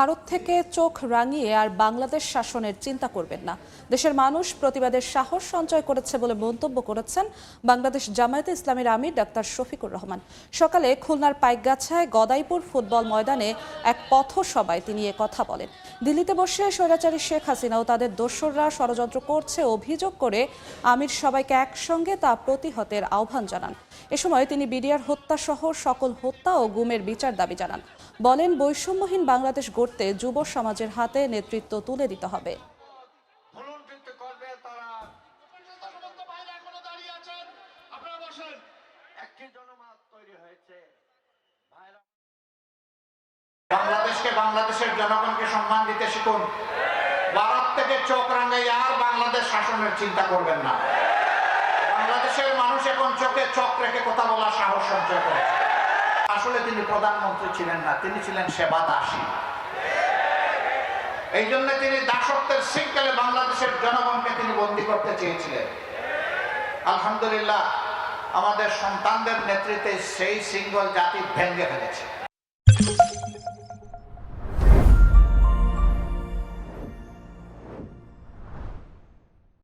ভারত থেকে চোখ রাঙিয়ে আর বাংলাদেশ শাসনের চিন্তা করবেন না। দেশের মানুষ প্রতিবাদের সাহস সঞ্চয় করেছে বলে মন্তব্য করেছেন বাংলাদেশ জামায়াতে ইসলামীর আমির ডাক্তার শফিকুর রহমান। সকালে খুলনার পাইকগাছায় গদাইপুর ফুটবল ময়দানে এক পথসভায় তিনি এ কথা বলেন। দিল্লিতে বসে স্বৈরাচারী শেখ হাসিনা ও তাদের দোসররা ষড়যন্ত্র করছে অভিযোগ করে আমির সবাইকে একসঙ্গে তা প্রতিহতের আহ্বান জানান। এ সময় তিনি বিডিআর হত্যা সহ সকল হত্যা ও গুমের বিচার দাবি জানান। বলেন, বৈষম্যহীন বাংলাদেশ গড়তে যুব সমাজের হাতে নেতৃত্ব তুলে দিতে হবে। বাংলাদেশকে, বাংলাদেশের জনগণকে সম্মান দিতে শিখুন। ভারত থেকে চোখ রাঙাইয়া আর বাংলাদেশ শাসনের চিন্তা করবেন না। বাংলাদেশের মানুষ এখন চোখে চোখ রেখে কথা বলার সাহস সঞ্চয় করেছে। আসলে তিনি প্রধানমন্ত্রী ছিলেন না, তিনি ছিলেন সেবা দাসী। এই জন্য তিনি দাসত্বের শৃঙ্খলে বাংলাদেশের জনগণকে তিনি বন্দী করতে চেয়েছিলেন। আলহামদুলিল্লাহ, আমাদের সন্তানদের নেতৃত্বে সেই শৃঙ্খল জাতি ভেঙে ফেলেছে।